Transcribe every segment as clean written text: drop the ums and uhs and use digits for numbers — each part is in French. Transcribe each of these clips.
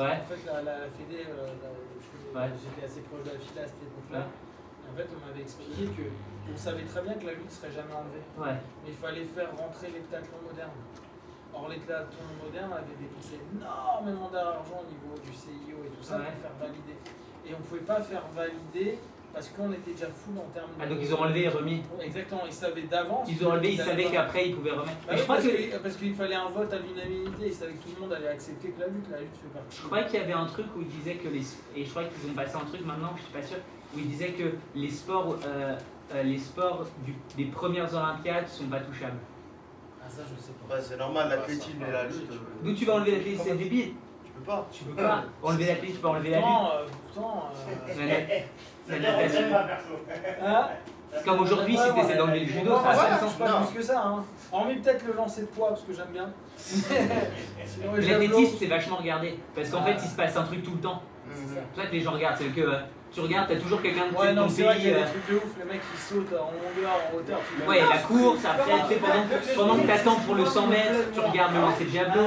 Ouais. En fait, la Fédé, j'étais assez proche de la FIDA à cette époque-là. En fait, on m'avait expliqué qu'on savait très bien que la lutte ne serait jamais enlevée. Ouais. Mais il fallait faire rentrer l'heptathlon moderne. Or, l'heptathlon moderne avait dépensé énormément d'argent au niveau du CIO et tout ça pour faire valider. Et on ne pouvait pas faire valider parce qu'on était déjà full en termes de... Ah, donc ils ont enlevé et remis. Exactement, ils savaient d'avance. Ils ont enlevé, ils savaient qu'après ils pouvaient remettre. Bah oui, parce qu'il fallait un vote à l'unanimité, ils savaient que tout le monde allait accepter que la lutte fait partie. Je crois qu'il y avait un truc où ils disaient que les... Et je crois qu'ils ont passé un truc maintenant, je suis pas sûr, où ils disaient que les sports des premières Olympiades sont pas touchables. Ah ça je sais pas. Ouais, c'est normal, l'athlétisme et la lutte. D'où tu vas enlever l'athlétisme, c'est débile. Tu peux pas. Tu peux pas enlever l'athlétisme, tu peux enlever la lutte. Pourtant, La natation. Hein C'est comme aujourd'hui, si tu essaies d'enlever le judo, ça ça change pas plus que ça. Hein. Hormis peut-être le lancer de poids, parce que j'aime bien. L'athlétisme, c'est vachement regardé. Parce qu'en fait, il se passe un truc tout le temps. C'est pour ça que les gens regardent. C'est que tu regardes, t'as toujours quelqu'un de ouais, non, ton c'est vrai qu'il y pays. a des trucs de ouf, les mecs qui sautent en longueur, en hauteur. Ouais, la course, après, tu sais, pendant que t'attends pour le 100 mètres, tu regardes le lancer de javelot,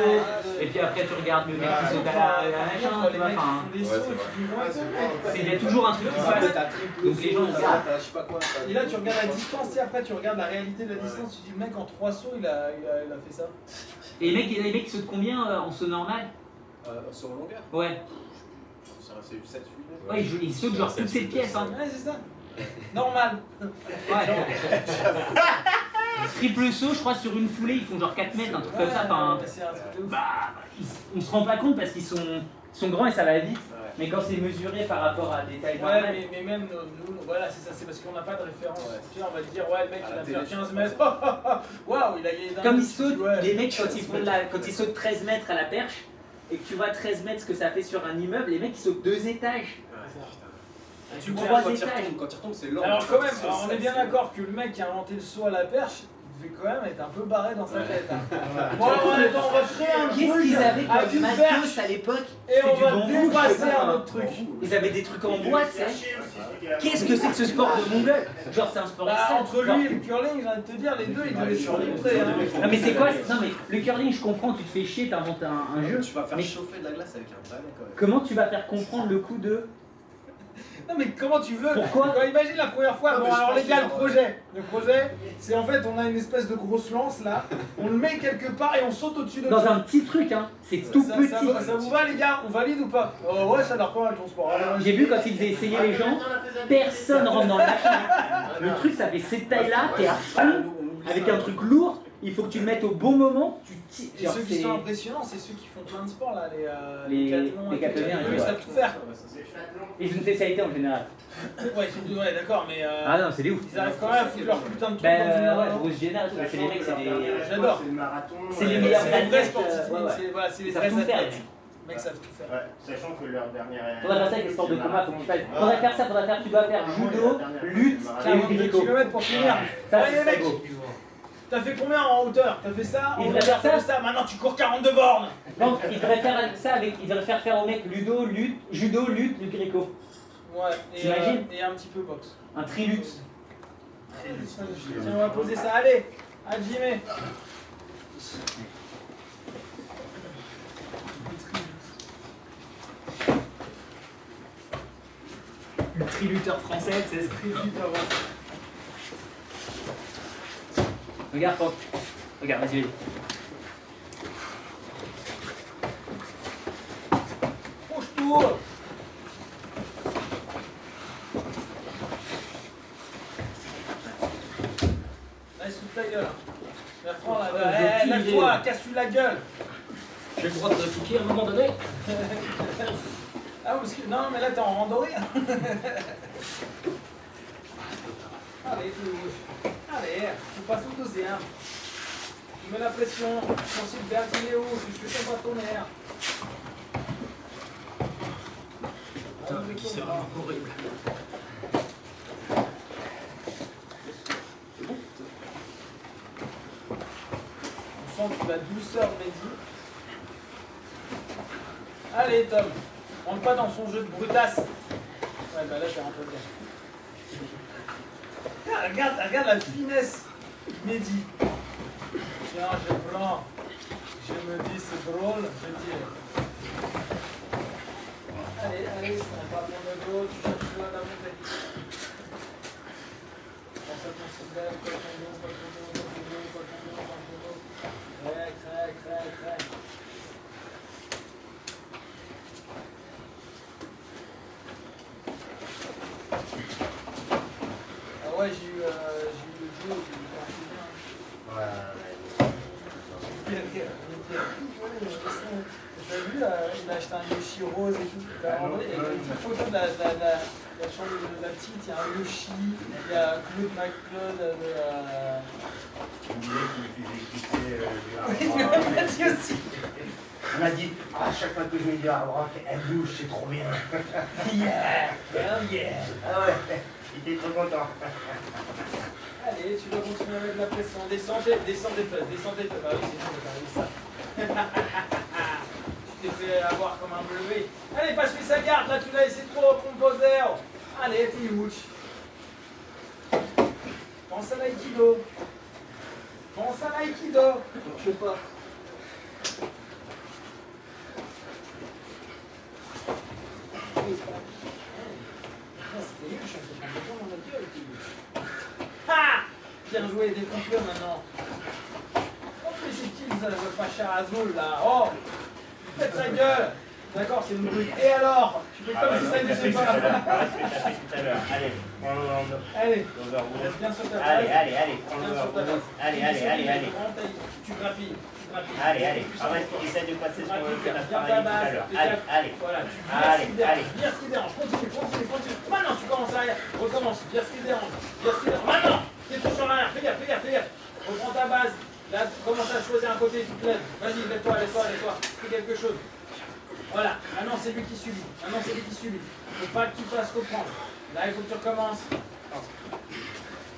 et puis après, tu regardes le mec qui saute à la machin, tu vois. Enfin, il y a toujours un truc qui se passe. Donc les gens regardent. Et là, tu regardes la distance, et après, tu regardes la réalité de la distance, tu dis, le mec, en 3 sauts, il a fait ça. Et les mecs sautent combien en saut normal? Sur longueur? Ouais. C'est 7-8 mètres. Ouais, ils sautent genre toutes ces pièces. Hein. Ouais, c'est ça. Normal. Ouais. Triple saut, je crois, sur une foulée, ils font genre 4 mètres, un truc comme ça. Enfin, on se rend pas compte parce qu'ils sont grands et ça va vite. Mais quand c'est mesuré par rapport à des tailles normales. Ouais, mais même nous, voilà, c'est ça, c'est parce qu'on n'a pas de référence. Tu sais, on va te dire, ouais, le mec, il va faire 15 mètres. Waouh, il a gagné d'un Comme coup, ils sautent, ouais. les mecs, quand ils sautent 13 mètres à la perche, et que tu vois 13 mètres ce que ça fait sur un immeuble, les mecs, ils sautent 2 étages. Tu vois, vois, quand quand il retombe, c'est lent. Alors, quand même, on est bien d'accord que le mec qui a inventé le saut à la perche, il devait quand même être un peu barré dans sa tête. Hein. Bon, alors, on va créer un Qu'est-ce truc qu'ils avaient avec comme une matos perche à l'époque? et on va dépasser un autre truc. Ils avaient des trucs en bois, tu sais. Qu'est-ce que c'est que ce sport de mongol? Genre, c'est un sport extrême. Entre lui et le curling, j'ai envie de te dire, les deux, ils devaient se rencontrer. Hein. Non, mais c'est quoi? Non, mais le curling, je comprends, tu te fais chier, t'inventes un jeu. Tu vas faire Mais chauffer de la glace avec un balai quand même. comment tu vas faire comprendre le coup de. Non mais comment tu veux? Pourquoi? Imagine la première fois, Non, bon mais je alors pense les gars, que- le projet, c'est en fait on a une espèce de grosse lance là, on le met quelque part et on saute au-dessus de Dans un petit truc, hein. C'est tout petit. Ça vous va les gars? On valide ou pas? Ouais, ça a l'air pas mal ton sport. J'ai vu quand ils faisaient essayer les gens, personne rentre dans le machin. Le truc, ça fait cette taille-là, t'es à fond, avec un truc lourd, il faut que tu le mettes au bon moment, tu Et tires. ceux qui sont impressionnants, c'est ceux qui font plein de sports là, Les décathlons et tout. décathloniens, Eux, ils savent tout faire. Ils ont une spécialité en général. Ouais, ouais d'accord, mais Ah non, c'est des ouf. ils arrivent quand même à foutre leur putain de trucs Ben dans une ouais, heure. Bruce Jenner, c'est les mecs, c'est des. J'adore. C'est le marathon. C'est les meilleurs C'est les vrais athlètes. sportifs, Ouais, ouais. c'est les Ils savent vrais tout faire. athlètes. Les mecs savent tout faire. Ouais, sachant que leur dernière. Faudrait faire ça avec les sports de combat, faut que tu fasses. Faudrait faire ça, tu dois faire judo, lutte et 42 gréco. km pour finir. Ça, Ouais, c'est les très mecs, beau. t'as fait combien en hauteur? T'as fait ça? Il En devrait hauteur, faire t'as ça. fait ça. Maintenant tu cours 42 bornes. Donc, il devrait faire ça avec. Il devrait faire au mec judo, lutte, gréco. Ouais, T'imagines? et un petit peu boxe. Un trilutte. Tiens, on va poser ça. Allez, à Jimmy. Le trilutteur français, c'est ce Regarde, Franck. Regarde, vas-y, vas-y. Pousse-toi. Allez, sous ta gueule. Bertrand, là, lève-toi, casse-tu la gueule. J'ai le droit de piquer à un moment donné. Ah, parce que. Non, mais là, t'es en randonnée. Allez, touche. Allez, on passe au deuxième. Tu mets la pression. Ensuite, Bertrand, il est où? Tu fais ton bâtonnaire. Putain, qui c'est vraiment horrible. On sent que la douceur de Mehdi. Allez, Tom. Rentre pas dans son jeu de brutasse. Ouais, bah là, t'es rentré bien. Regarde la finesse de Mehdi. Tiens, je prends. Je me dis, c'est drôle. Je dis. t'as acheté un Yoshi rose et tout. T'as envoyé une petite photo de la chambre de la petite, il y a un Yoshi, il y a Claude McCloud de dit aussi. On a dit, à chaque fois que je vais dire à Brock, elle bouge, c'est trop bien. Yeah, hell yeah. Ah ouais, il était trop content. Allez, tu dois continuer avec la pression. Descends tes fesses, descends tes fesses. Ah oui, c'est bon, t'as réussi ça. Tu t'es fait avoir comme un bleuet. Allez, passe-lui sa garde, là tu l'as laissé trop composer. Allez, t'es ouch. Pense à l'aïkido. Pense à l'aïkido. Je sais pas. Ha! Bien joué, défonce-le maintenant. Oh, mais c'est qui le Pacha Azul là? Oh! Faites sa gueule! D'accord, c'est une brute. Et alors? Tu fais comme si ça n'existait pas. Tout à l'heure. Allez, prends-le dans le. Allez, Allez, reste bien sur ta base. allez, Bien sur ta base. allez. Tu grappilles. Allez. Essaye de passer sur le Bien ta travail tout à base. l'heure. Allez. Allez. Voilà, tu Allez, vires ce qui dérange. Continue. Maintenant, tu commences arrière. Recommence. Vire ce qui dérange. Maintenant, t'es tout sur l'arrière. Fais gaffe. Reprends ta base. Là, tu commences à choisir un côté, tu te lèves. Vas-y, lève-toi. Fais quelque chose. Voilà, maintenant c'est lui qui subit. Faut pas que tu fasses reprendre. Là, il faut que tu recommences.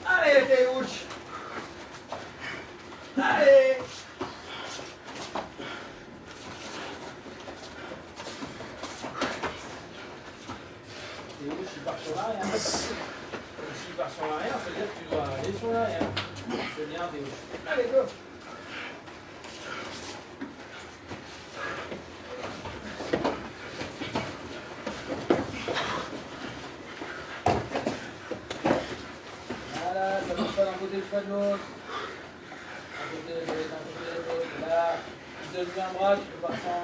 Allez, t'es ouch. Allez. T'es ouch, il part sur l'arrière. S'il part sur l'arrière, ça veut dire que tu dois aller sur l'arrière. C'est bien, t'es ouch. Allez, go. Voilà, ça marche pas d'un côté, pas de l'autre. D'un côté, de l'autre. Là, tu te donnes un bras, tu peux partir en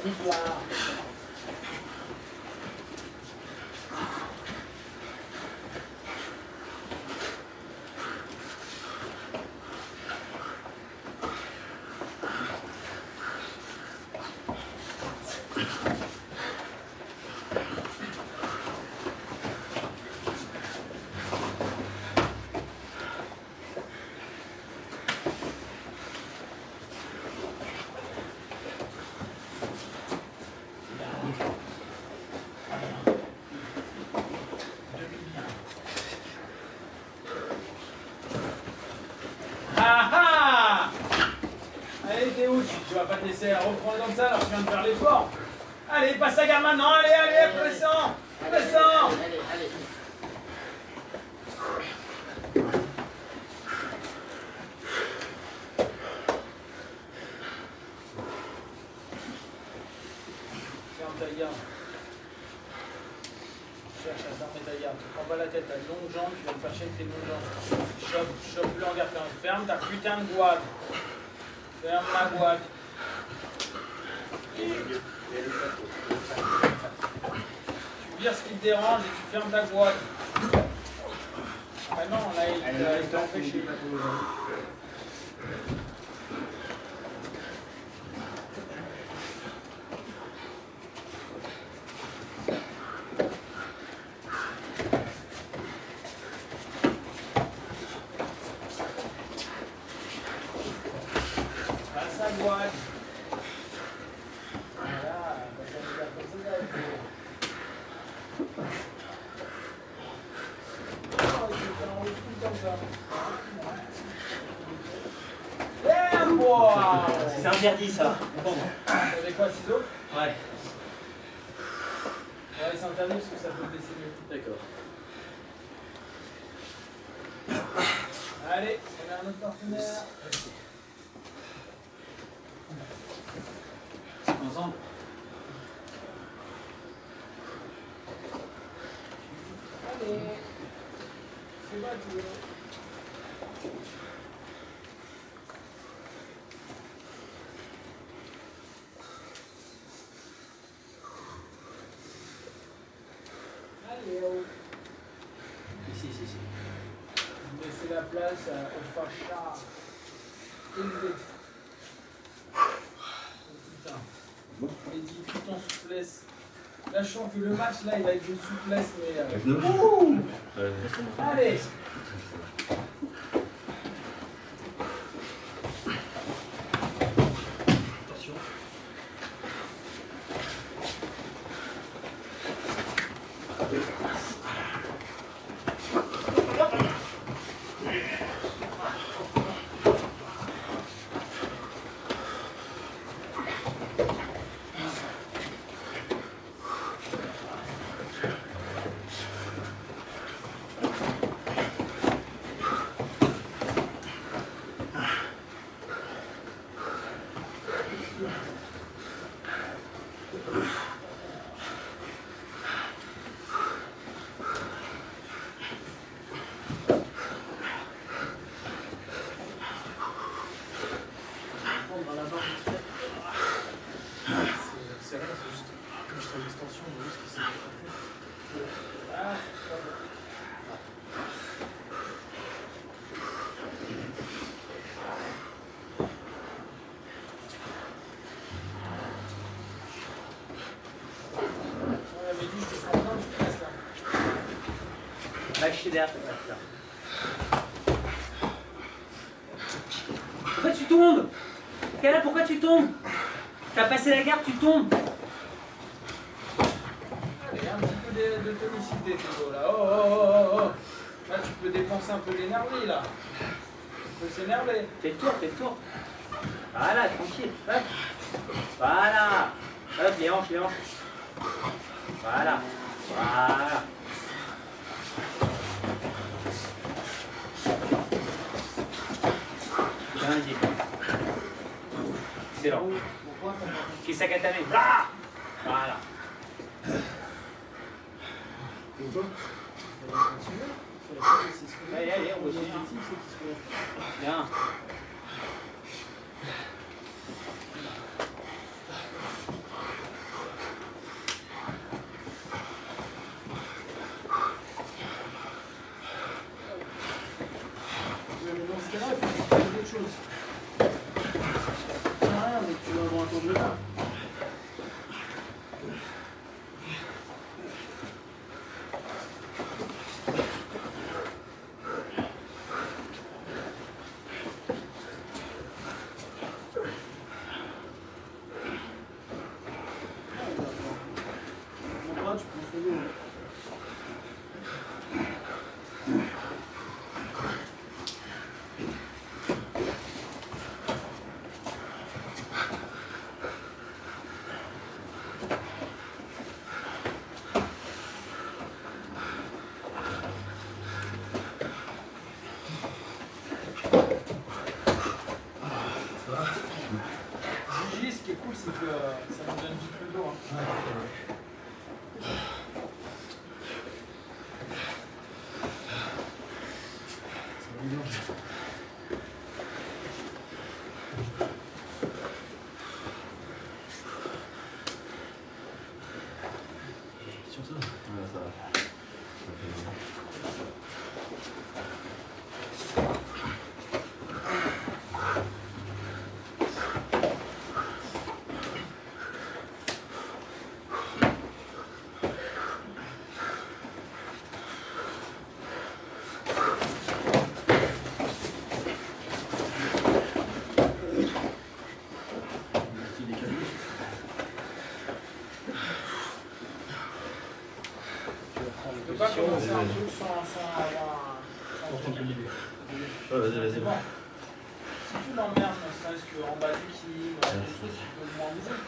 victoire. Allez, t'es où? Tu vas pas te laisser reprendre comme ça alors que tu viens de faire l'effort. Allez, passe la garde maintenant. Allez, pressant. Allez. Ferme ta garde. Cherche à fermer ta garde. Tu prends pas la tête, t'as de longues jambes, tu vas te fâcher avec tes longues jambes. Chope-le en garde. Ferme ta putain de gouade. Ferme la gouade. Tu vires ce qui te dérange et tu fermes ta gouade. Ah non, là, il t'a empêché. Passe à gouade. Voilà, passe à gouade comme ça. C'est interdit ça. Avec quoi, ciseaux? Ouais. Ouais, c'est interdit parce que ça peut te blesser mieux. D'accord. Allez, on a un autre partenaire. Ensemble. Allez, c'est battu. Allez, oh. Ici. Laissez la place au facha élevé. vitesse. Là, je sens que le match, là, il va être de souplesse, mais... Allez. Lâchez derrière. Pourquoi tu tombes? Kala, pourquoi tu tombes? T'as passé la garde, tu tombes. Allez, un petit peu de tonicité, Théo, là. Oh. Là, tu peux dépenser un peu d'énergie, là. Tu peux s'énerver. Fais le tour. Voilà, tranquille. Hop. Voilà. Hop, les hanches. Voilà. Bien dit. Excellent. Kisakatame. Voilà. Allez, on va essayer. Bien. Dans ce cas-là, il faut que tu fasses d'autres choses. Ça sert à rien, mais tu vas avoir un temps de retard. Tu prends son dos. Gigi, ce qui est cool, c'est que ça nous donne vite le dos. Tu peux pas commencer un truc sans avoir un... Vas-y. Bon. Si tu l'emmerdes, ne serait-ce qu'en bas d'équilibre, des trucs qui peuvent moins bouger.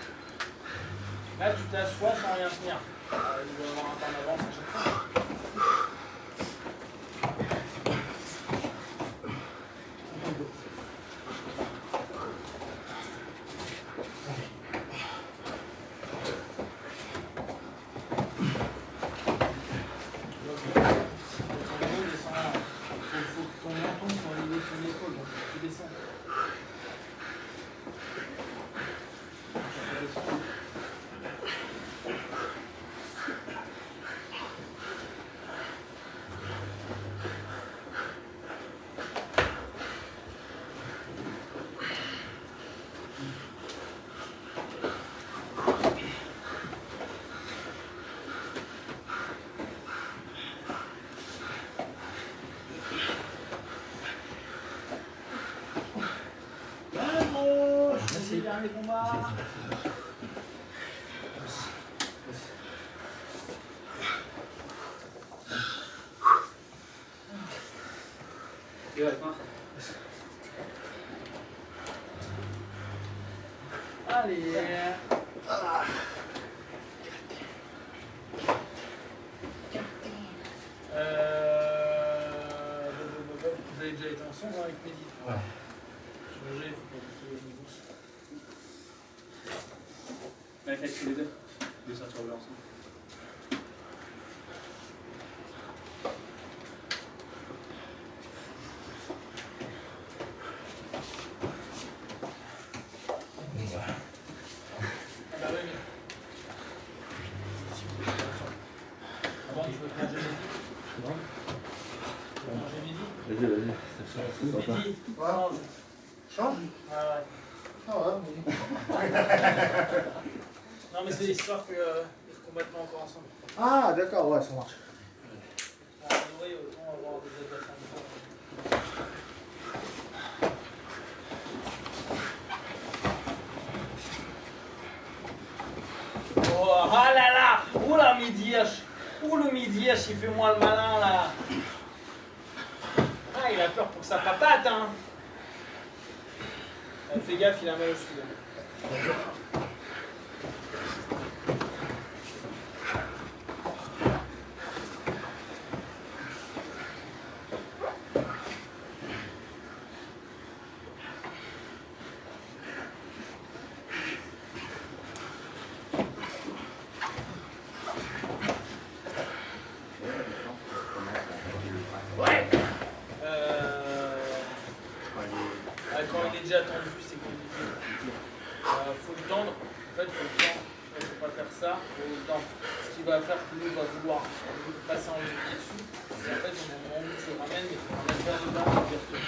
Là, tu t'assois sans rien tenir. Il doit y avoir un temps d'avance à chaque fois. les combats. Tu vas avec moi? Allez. Vous avez déjà été ensemble avec Mehdi? Ouais. Changer, il faut pas vous sauver le niveau. Ouais, faites tous les deux. Deux sortir ensemble. Ah bah oui, mais... Si vous êtes ensemble. Avant, tu veux te manger Mehdi? Non. Tu veux manger Mehdi? Vas-y, c'est sympa. Mehdi, Ouais. change. Change? Ah ouais. Ah ouais, mais... Non mais c'est l'histoire qu'ils ne combattent pas encore ensemble. Ah, d'accord, ouais, ça marche. En vrai, autant avoir des adversaires. Oh, ah là là! Ouh la Midièche! Ouh le Midièche, il fait moi le malin là! Ah, il a peur pour sa patate, hein! Fais gaffe, il a mal au cheveu. Quand il est déjà tendu, c'est compliqué. Faut le tendre. En fait, faut le tendre. Il ne faut pas faire ça. Faut le tendre. Ce qui va faire que lui va vouloir passer en levier dessus. Et en fait, au moment où tu le ramènes, il faut remettre vers le bas et dire que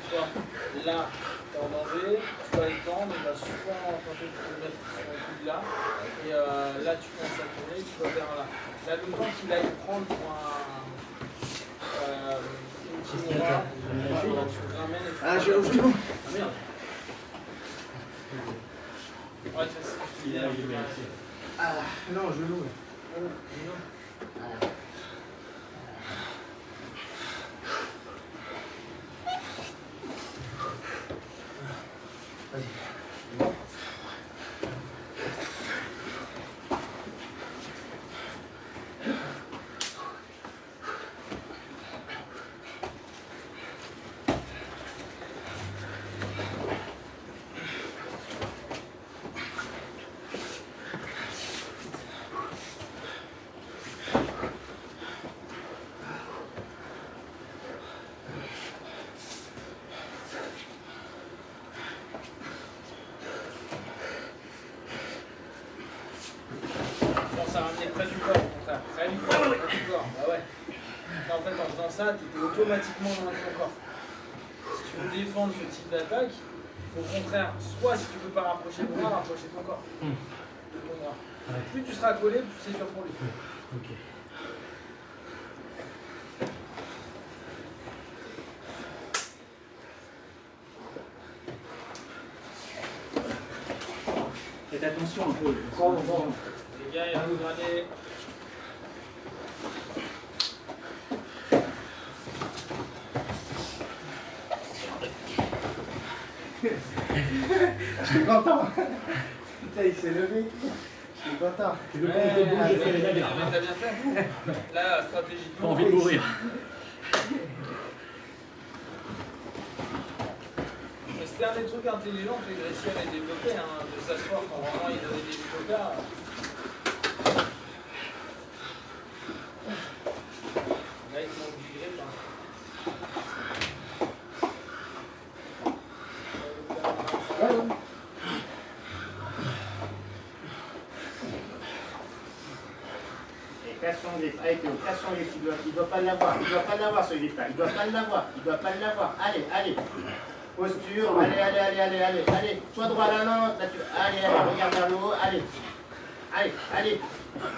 toi, là, tu es en danger. Tu vas le tendre. Il va souvent tenter de te mettre sur le coup de là. Et là, tu commences à tourner. Tu vas vers là. Là, le temps qu'il aille prendre pour un. Ah, j'ai le genou. Ah merde. Ouais, c'est Ah, non, genou. Vas-y. Ça ramenait près du corps, au contraire. Près du corps, bah ouais. En fait, en faisant ça, tu étais automatiquement dans ton corps. Si tu veux défendre ce type d'attaque, il faut au contraire, soit si tu peux pas rapprocher le bras, rapprocher ton corps. De ton bras. Plus tu seras collé, plus c'est dur pour lui. Ok. Faites attention un peu. Les gars, il faut regarder. Je suis content. Putain, il s'est levé. Je suis content. Tu veux qu'on te bouge, j'ai fait les Mais navires. t'as bien fait. Là, stratégiquement. Pas envie de mourir. C'était un des trucs intelligents que les Greciens avaient développé, hein, de s'asseoir quand vraiment ils avaient des coca. Là, ils manquent du grip. Casse son grip. Allez Théo, casse son grip. Il doit pas l'avoir. Il doit pas l'avoir ce grip là. Il doit pas l'avoir. Il doit pas l'avoir. Allez, allez. Posture. Allez, allez, allez, allez, allez. Allez. Sois droit là, non. Là, allez, allez. Regarde vers le haut. Allez. Allez, allez.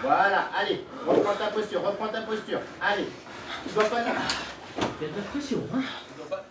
Voilà, allez. Reprends ta posture. Reprends ta posture. Allez. Il doit pas l'avoir. Il y a de la pression, hein. Il doit pas.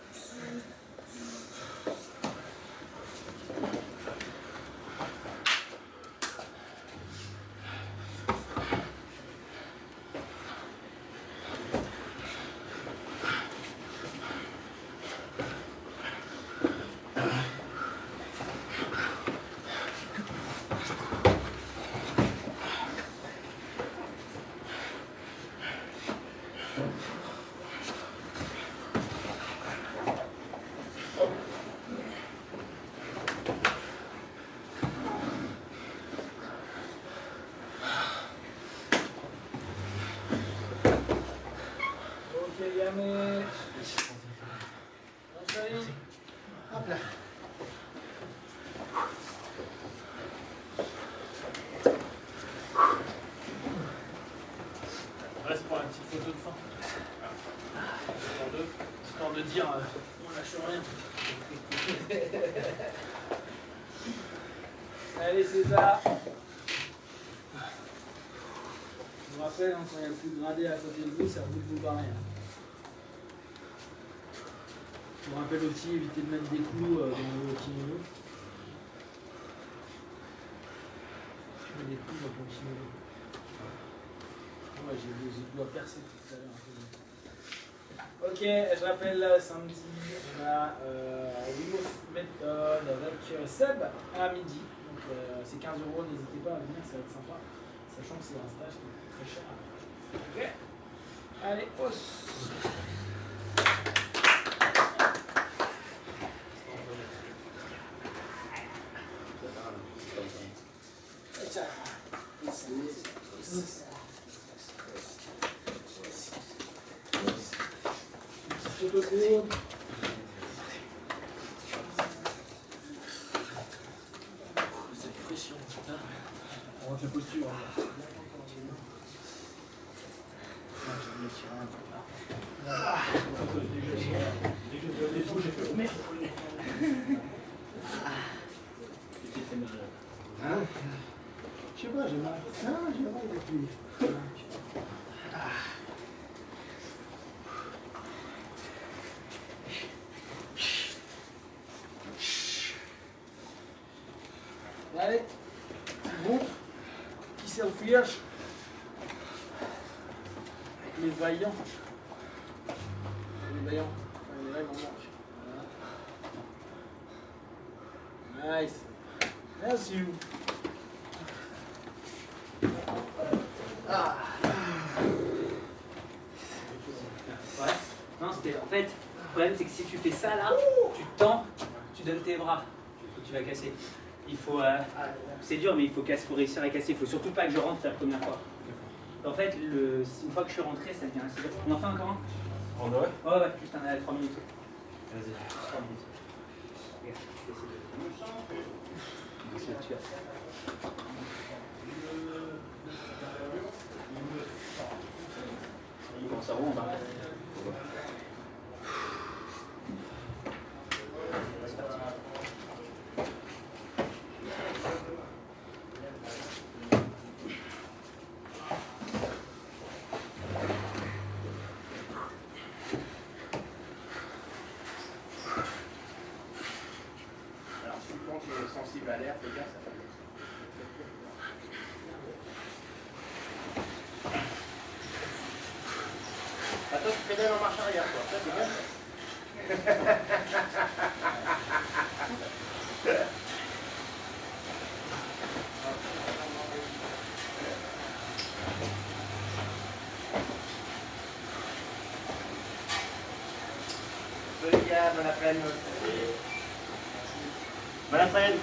mais... Enseigne. Hop là. On reste pour la petite photo de fin. Histoire de dire, on lâche rien. Allez César. Je vous rappelle, hein, quand il y a le plus gradé à côté de vous, c'est à vous de vous barrer. Hein. Je vous rappelle aussi, évitez de mettre des clous dans le kimono. Je mets des clous dans le kimono. Ouais, j'ai vu les doigts percés tout à l'heure. Ok, je rappelle samedi, on a Wim méthode avec Seb à midi. Donc c'est 15 €, n'hésitez pas à venir, ça va être sympa. Sachant que c'est un stage qui est très cher. Ok. Allez, hausse. On rentre la posture. Je sais pas, j'ai mal. Ah, j'ai mal depuis. Allez, bon, qui c'est au fouillage? Les vaillants. Les vaillants. Les là, il m'en manque. Voilà. Nice. Merci. Ah. Ouais. Non, c'était. En fait, le problème c'est que si tu fais ça là, tu tends, tu donnes tes bras, tu vas casser. Il faut. C'est dur, mais faut réussir à casser. Il faut surtout pas que je rentre la première fois. En fait, une fois que je suis rentré, ça devient assez dur. On en fait encore un? On aurait? Ouais, ouais, juste un à 3 minutes. Vas-y. 3 minutes. Regarde, je vais essayer de tuer. Bon, ça roule, on va. C'est parti. Alors, suppose qu'il est sensible à l'air, fais gaffe, ça fait. Attends, tu pédales en marche arrière, quoi. Ça, c'est bien. Salut, gars, bon après-midi. Bon après-midi.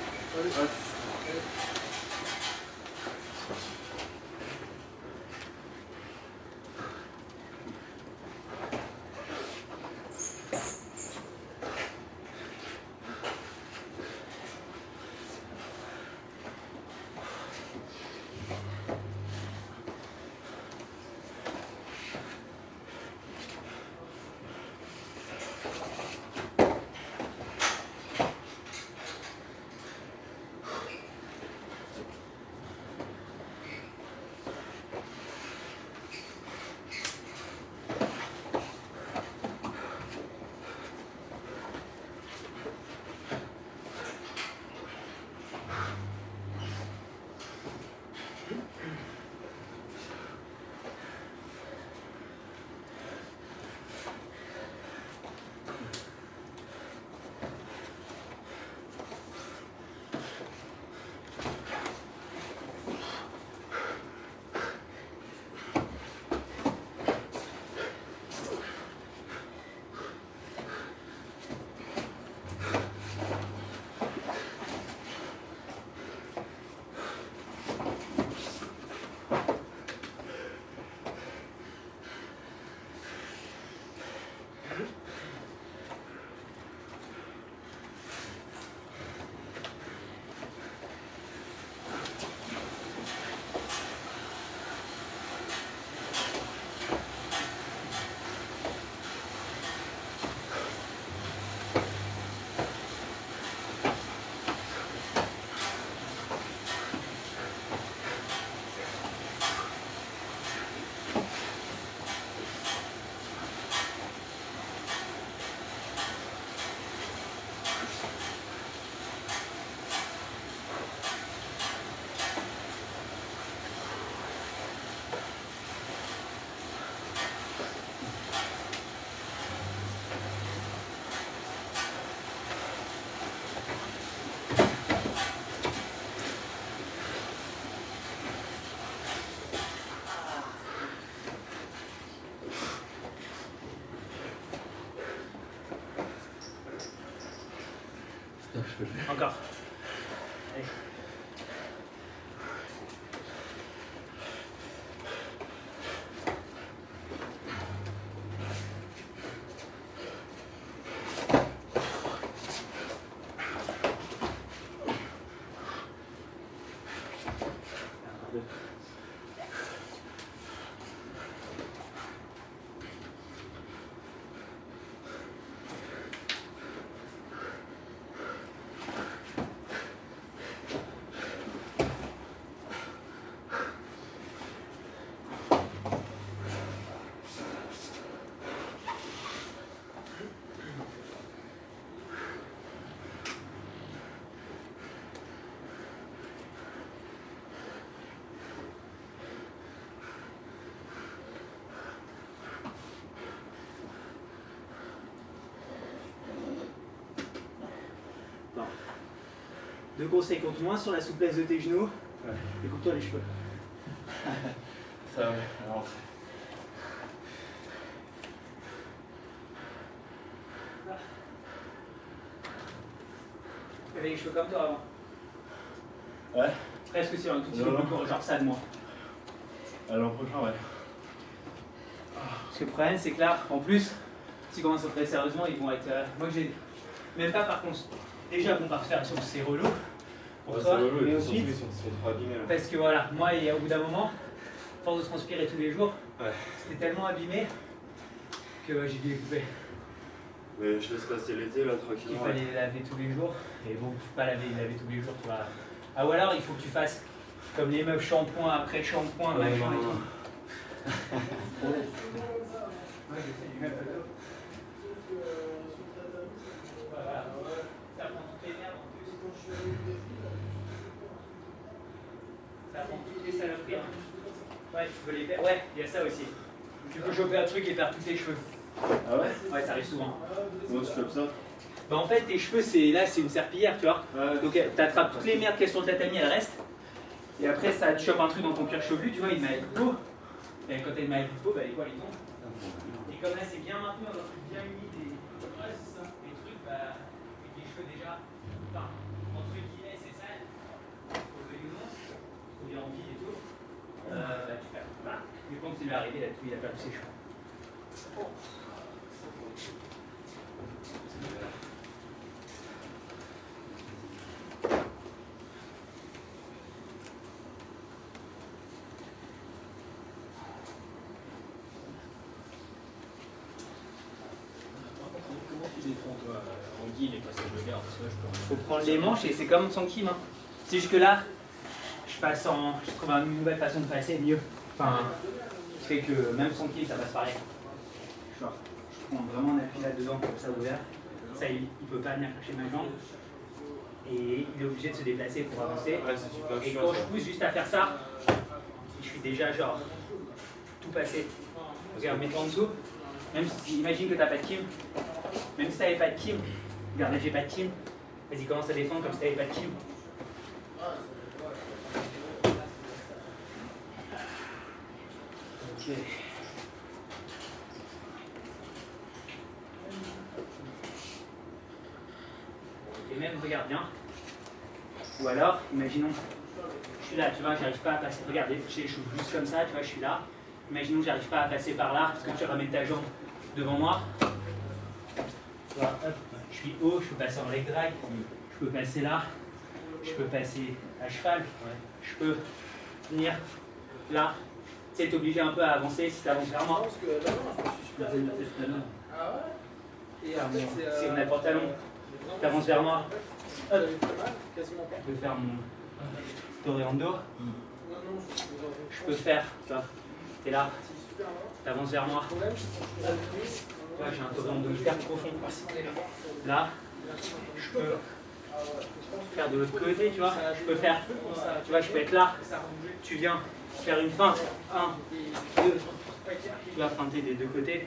que je fais. Encore. Allez. Deux conseils, compte moins sur la souplesse de tes genoux et coupe-toi les cheveux. Ça va, alors. Tu avais les cheveux comme toi avant. Ouais. Presque sur un tout petit peu plus court, genre ça de moi. À l'an prochain, ouais. Parce que le problème, c'est que là, en plus, si tu commences à travailler sérieusement, ils vont être. Moi, j'ai. Même pas par contre. Déjà, bon, par faire, c'est relou. Pour toi, mais ensuite. Ils sont trop abîmés là. Parce que voilà, moi, et au bout d'un moment, force de transpirer tous les jours, Ouais. c'était tellement abîmé que j'ai dû les couper. Mais je laisse passer l'été là Il tranquillement. fallait les laver tous les jours. Et bon, tu peux pas laver tous les jours, tu vois. Ah, ou alors, il faut que tu fasses comme les meufs shampoing après shampoing, machin et tout. Moi, j'essaie du même photo. Voilà. Ça prend toutes les merdes en plus. Ça prend toutes les saloperies. Ouais, tu peux les perdre. Ouais, il y a ça aussi. Tu peux choper un truc et perdre tous tes cheveux. Ah ouais? Ouais, ça arrive souvent. Comment tu fais ça? Bah en fait, tes cheveux, c'est une serpillière, tu vois. Ouais. Donc tu attrapes toutes les merdes qui sont sur le tatami, elles restent. Et après, ça te chope un truc dans ton cuir chevelu, tu vois, il met du pot. Et quand il met du pot, bah les poils ils tombent. Et comme là, c'est bien maintenu, dans un truc bien humide et c'est ça. Les trucs, bah, avec les cheveux déjà, enfin, entre guillemets, c'est sale. Faut le veuille ou non, faut bien en ville et tout. Bah, tu perds. Voilà. Mais quand il est arrivé, là, il a perdu ses cheveux. Faut prendre les manches et c'est comme sans kim. Hein. C'est juste que là, je trouve une nouvelle façon de passer mieux. Enfin, qui fait que même sans kim, ça passe pareil. Genre, je prends vraiment un appui là-dedans, comme ça ouvert. Ça, il peut pas venir chercher ma jambe. Et il est obligé de se déplacer pour avancer. Ouais, c'est super Et chiant, quand ça. je pousse juste à faire ça, je suis déjà genre tout passé. Regarde, mets-toi en dessous. Même si, imagine que tu n'as pas de kim. Même si tu n'avais pas de kim, regarde là j'ai pas de kim. Vas-y, commence à défendre comme si tu n'avais pas de kim. Ok. Et même, regarde bien. Ou alors, imaginons, je suis là, tu vois, j'arrive pas à passer. Regardez, je suis juste comme ça, tu vois, je suis là. Imaginons que j'arrive pas à passer par là, parce que tu ramènes ta jambe devant moi. Voilà, hop, je suis haut, je peux passer en leg drag, je peux passer là, je peux passer à cheval, je peux venir là. Tu sais, t'es obligé un peu à avancer si tu avances vers moi. Parce que là, non, je me suis super bien. Ah ouais. Et après, Si on a le pantalon, tu avances vers moi. J'avais pas mal, quasiment pas. Je peux faire mon toreando. Non, non, Je peux faire, tu vois, t'es là, c'est super long. t'avances vers moi. Le problème, c'est quand je suis à la Tu vois, j'ai un toreando hyper profond. Là, je peux faire de l'autre côté, tu vois. Je peux faire, tu vois, je peux être là. Tu viens faire une feinte. 1, 2. Tu vas feinter des deux côtés.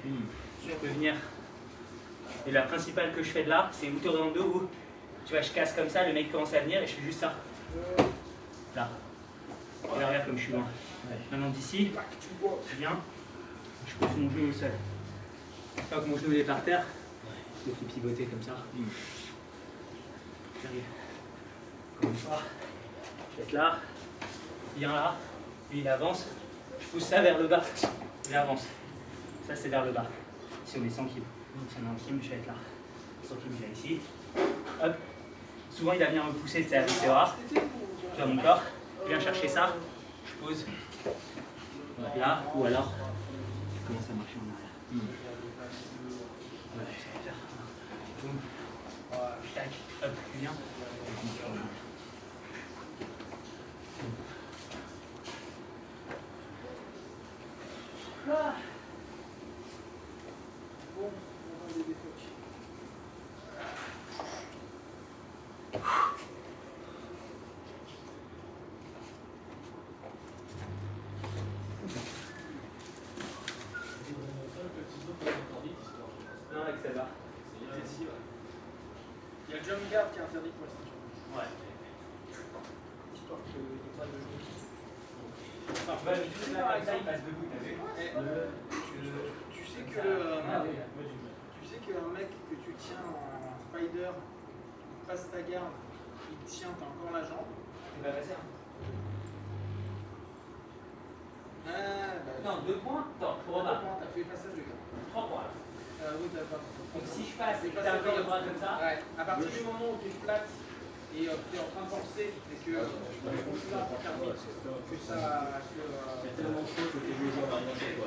Je peux venir. Et la principale que je fais de là, c'est une toreando où, tu vois, je casse comme ça, le mec commence à venir et je fais juste ça. Là. Et là, regarde comme je suis loin. Maintenant d'ici, je viens, je pose mon genou au sol. Une fois que mon genou est par terre, je le fais pivoter comme ça. J'arrive. Encore une fois. Je vais être là. Bien là. Lui il avance. Je pousse ça vers le bas. Il avance. Ça c'est vers le bas. Si on est 100 kg. Si on est 1 kg, je vais être là. 100 kg, je viens ici. Hop. Souvent il va venir me pousser, c'est avec ses bras. Je mon corps. Je viens chercher ça. Je pose. Là. Ou alors. Je commence à marcher en arrière. Ouais, ça va faire. Boum. Tac. Hop. Tu viens. Ah. Bon, on va des défauts. Non, avec celle-là. Il y a le jump guard qui est interdit pour la ceinture. Ouais. Histoire qu'il n'y ait pas de jeu qui souffle. Enfin, bah, mais tout ça, il passe debout, t'as vu? Tu sais que tu sais qu'un mec que tu tiens en spider, il passe ta garde, il tient, t'as encore la jambe. C'est pas passé, hein? Ah, bah, Non, 2 points? Attends, pour remarquer. t'as fait passage de garde. 3 points. Oui, t'as pas. Donc si je passe et que T'as t'as un peu pas le bras comme ça, Ouais, à partir du moment où tu es flat et tu es en train de penser et que tu as un permis, que ça. Il y a tellement de choses que les gens n'ont rien fait.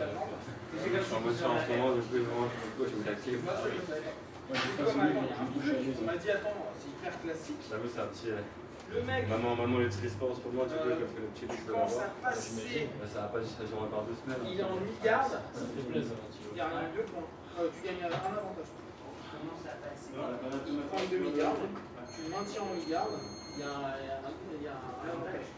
c'est comme Je suis en mode si en ce moment, je peux vraiment, je me tactile. Moi, ça, je savais pas. C'est comme attends, il y a un truc, on m'a dit attends, c'est hyper classique. J'avoue, c'est un petit. Le mec, Maman utilise pas en ce moment, du coup, je fais le petit truc de quand ça l'avoir. passe, Ça va pas, ça durera par 2 semaines. il est en mi-garde, il y a 2 points. Tu gagnes un avantage. comment ça passe. Tu prends une demi-garde, tu le maintiens en mi-garde, il y a un avantage.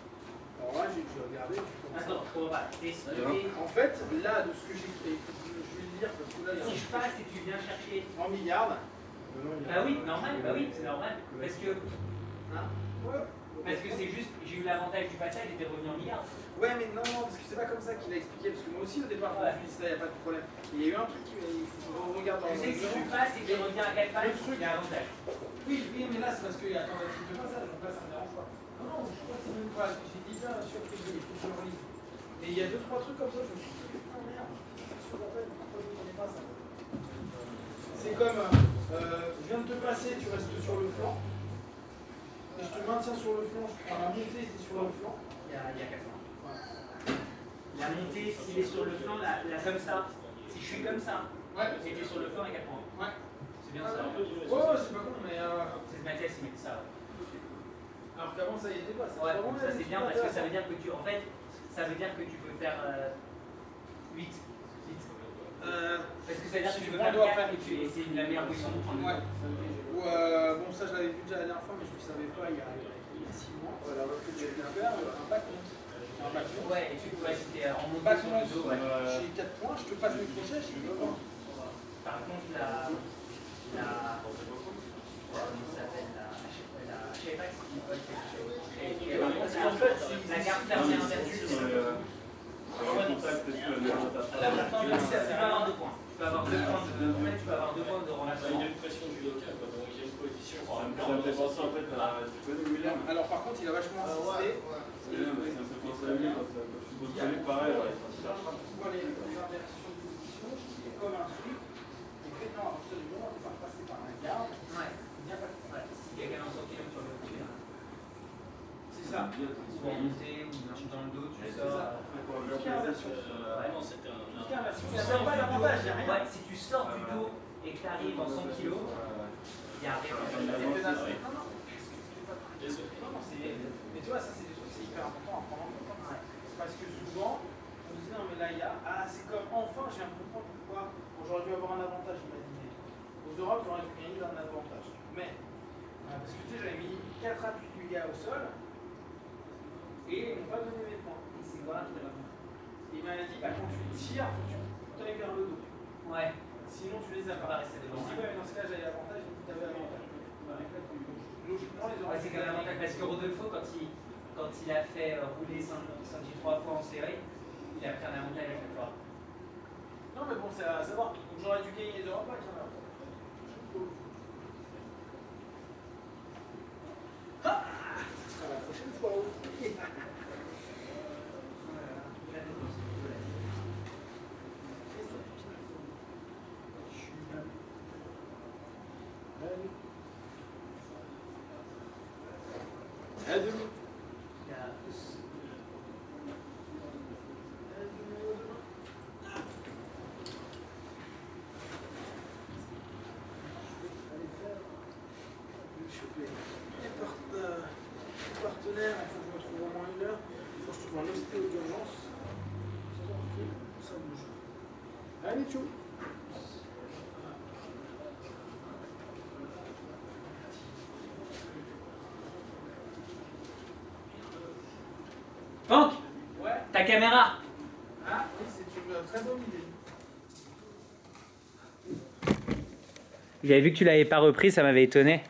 Alors là, j'ai regardé. Attends, on va t'expliquer. En fait, là, de ce que j'ai fait, je vais le dire parce que là, il y a Si je passe et tu viens chercher. en mi-garde. Bah oui, normal, bah oui, c'est normal. Parce que. Hein? Ouais. Parce que c'est juste, j'ai eu l'avantage du passage, il était revenu en milliard. Ouais, mais non, parce que c'est pas comme ça qu'il a expliqué. Parce que moi aussi, au départ, je me suis dit ça, il n'y a pas de problème. Il y a eu un truc qui me regarde dans Tu sais que si tu passes et qu'il revient à 4 pages, il y a avantage. Oui, mais là, c'est parce qu'il y a un truc de passage, donc là, ça me dérange pas. Non, je crois que c'est même pas. J'ai dit ça sur le il faut que je le relise. Et il y a 2-3 trucs comme ça, je me suis dit, putain, merde, sur la peine, pourquoi je ne connais pas ça? C'est comme, je viens de te passer, tu restes sur le flanc. Et je te maintiens sur le flanc, je prends la montée, tu es sur le flanc. Il y a 4 points. La montée, s'il est sur le flanc, là, comme ça. Si je suis comme ça, Ouais. et tu es sur le flanc, il y a 4 points. Ouais. C'est bien ça. Ouais, c'est pas con, mais. C'est Mathias qui met ça. Alors qu'avant, ça y était pas. Ouais, ça c'est bien parce que ça veut dire que tu. En fait, ça veut dire que tu peux faire 8. Parce que ça veut dire que tu peux faire 4 et c'est la meilleure position pour prendre le Ouais. temps. Ou, bon, ça, je l'avais vu déjà la dernière fois, mais je ne savais pas il y a 6 mois. Voilà, que j'ai pu faire un backmount. Un backmount. Ouais, et tu peux c'était en montant sur Backmount, le dos. Ouais. j'ai 4 points, je te passe mes crochets, je dis pas. Par contre, comment ça s'appelle je sais pas si Parce qu'en fait, la garde fermée inverse. Là, maintenant, tu peux avoir 2 points. Tu peux avoir 2 points de. En fait, tu peux avoir 2 points de renversement. Il y a une pression du local quand on y a une position. Ça me fait penser en fait à. Tu connais William? Alors, par contre, il a vachement insisté. William, ça me fait penser à lui quand tu poses pas lui pareil. Tu vois les inversions de position, il est comme un sweep. Il fait non, absolument, on va passer par la garde. Ouais. Bien passé. Ouais. Si quelqu'un en sortit même sur le pied, là. C'est ça. Ou en montée, ou dans le dos, tu C'est sors. ça. Tout ce qui est inversion. Vraiment, c'était Tout ce un. qui est inversion. Il n'y a même pas d'avantage, il n'y a rien. Ouais, si tu sors du dos et que tu arrives en 100 kg, il y a rien. Mais tu vois, ça c'est des trucs, c'est hyper important à prendre en compte. Parce que souvent, on se dit non mais là il y a. Ah c'est comme enfin je viens de comprendre pourquoi j'aurais dû avoir un avantage, il m'a dit. Aux Europes j'aurais dû gagner un avantage. Mais parce que tu sais j'avais mis 4 appuis du gars au sol et ils m'ont pas donné mes points. Et c'est voilà qui m'a dit. Il m'a dit bah quand tu tires, faut que tu ailles vers le dos. Ouais. Sinon tu les as pas pas. rester Je devant. dis ouais mais dans ce cas j'avais l'avantage et tu avais l'avantage. Logiquement les Ouais, Europes. c'est quand même avantage parce que Rodolfo, quand il a fait rouler Sanji 3 fois en série, il a pris un avantage à chaque fois. Non mais bon c'est à savoir. Donc j'aurais dû gagner les Europes avec un avantage. pas oublié. Partenaire, il faut que je me trouve au moins 1 heure. Il faut que je trouve un ostéo d'urgence. Ça bouge. Allez, tchou. Franck, Ouais. ta caméra. Ah oui, c'est une très bonne idée. J'avais vu que tu l'avais pas repris, ça m'avait étonné.